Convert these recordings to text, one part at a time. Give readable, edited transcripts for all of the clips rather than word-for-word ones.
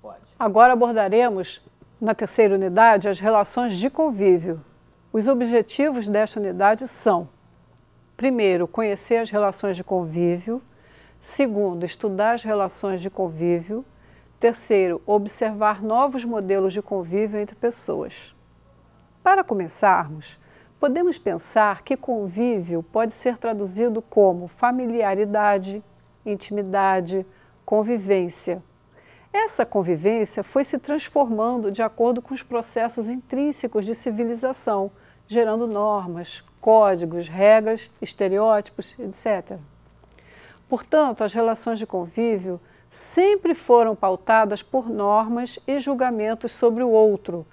Pode. Agora abordaremos, na terceira unidade, as relações de convívio. Os objetivos desta unidade são: primeiro, conhecer as relações de convívio. Segundo, estudar as relações de convívio. Terceiro, observar novos modelos de convívio entre pessoas. Para começarmos, podemos pensar que convívio pode ser traduzido como familiaridade, intimidade, convivência. Essa convivência foi se transformando de acordo com os processos intrínsecos de civilização, gerando normas, códigos, regras, estereótipos, etc. Portanto, as relações de convívio sempre foram pautadas por normas e julgamentos sobre o outro,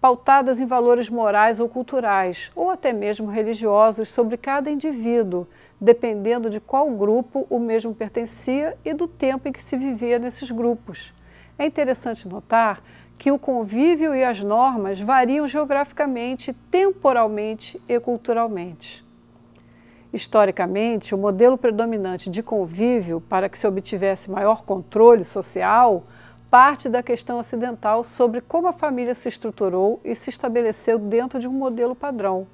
pautadas em valores morais ou culturais, ou até mesmo religiosos sobre cada indivíduo, dependendo de qual grupo o mesmo pertencia e do tempo em que se vivia nesses grupos. É interessante notar que o convívio e as normas variam geograficamente, temporalmente e culturalmente. Historicamente, o modelo predominante de convívio para que se obtivesse maior controle social parte da questão ocidental sobre como a família se estruturou e se estabeleceu dentro de um modelo padrão.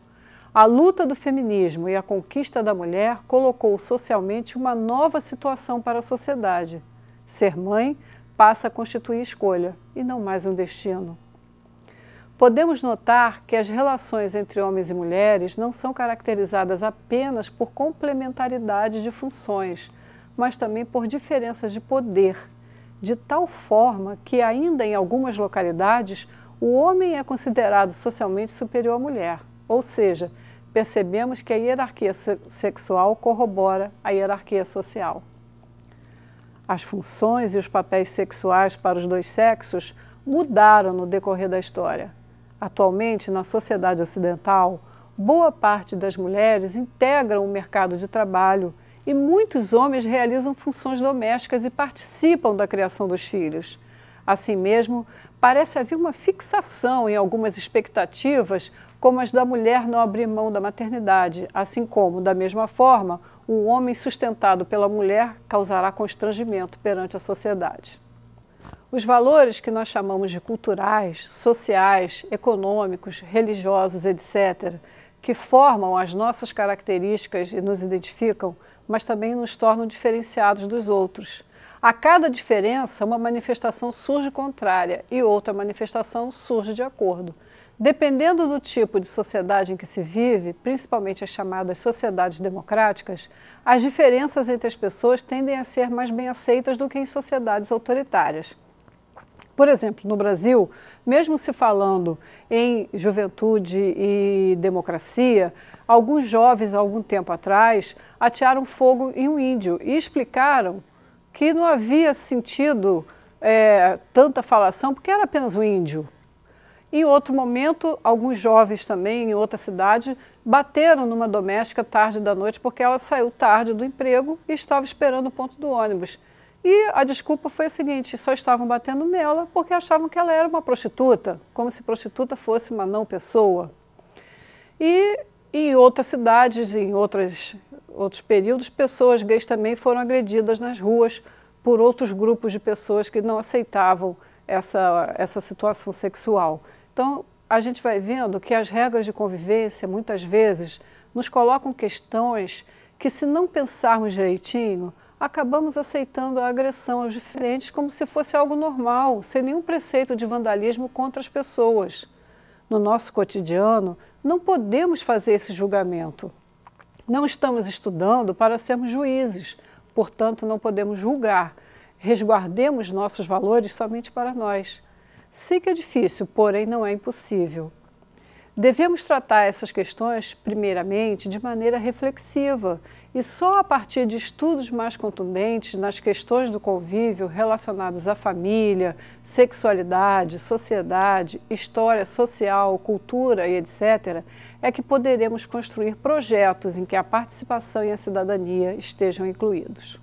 A luta do feminismo e a conquista da mulher colocou socialmente uma nova situação para a sociedade. Ser mãe passa a constituir escolha e não mais um destino. Podemos notar que as relações entre homens e mulheres não são caracterizadas apenas por complementaridade de funções, mas também por diferenças de poder, de tal forma que ainda em algumas localidades o homem é considerado socialmente superior à mulher, ou seja, percebemos que a hierarquia sexual corrobora a hierarquia social. As funções e os papéis sexuais para os dois sexos mudaram no decorrer da história. Atualmente, na sociedade ocidental, boa parte das mulheres integram o mercado de trabalho e muitos homens realizam funções domésticas e participam da criação dos filhos. Assim mesmo, parece haver uma fixação em algumas expectativas, como as da mulher não abrir mão da maternidade, assim como, da mesma forma, um homem sustentado pela mulher causará constrangimento perante a sociedade. Os valores que nós chamamos de culturais, sociais, econômicos, religiosos, etc., que formam as nossas características e nos identificam, mas também nos tornam diferenciados dos outros. A cada diferença, uma manifestação surge contrária e outra manifestação surge de acordo. Dependendo do tipo de sociedade em que se vive, principalmente as chamadas sociedades democráticas, as diferenças entre as pessoas tendem a ser mais bem aceitas do que em sociedades autoritárias. Por exemplo, no Brasil, mesmo se falando em juventude e democracia, alguns jovens, há algum tempo atrás, atearam fogo em um índio e explicaram que não havia sentido tanta falação, porque era apenas um índio. Em outro momento, alguns jovens também, em outra cidade, bateram numa doméstica tarde da noite porque ela saiu tarde do emprego e estava esperando o ponto do ônibus. E a desculpa foi a seguinte: só estavam batendo nela porque achavam que ela era uma prostituta, como se prostituta fosse uma não pessoa. E em outras cidades, em outros períodos, pessoas gays também foram agredidas nas ruas por outros grupos de pessoas que não aceitavam essa situação sexual. Então, a gente vai vendo que as regras de convivência, muitas vezes, nos colocam questões que, se não pensarmos direitinho, acabamos aceitando a agressão aos diferentes como se fosse algo normal, sem nenhum preceito de vandalismo contra as pessoas. No nosso cotidiano, não podemos fazer esse julgamento. Não estamos estudando para sermos juízes, portanto, não podemos julgar. Resguardemos nossos valores somente para nós. Sei que é difícil, porém não é impossível. Devemos tratar essas questões, primeiramente, de maneira reflexiva e só a partir de estudos mais contundentes nas questões do convívio relacionadas à família, sexualidade, sociedade, história social, cultura e etc., é que poderemos construir projetos em que a participação e a cidadania estejam incluídos.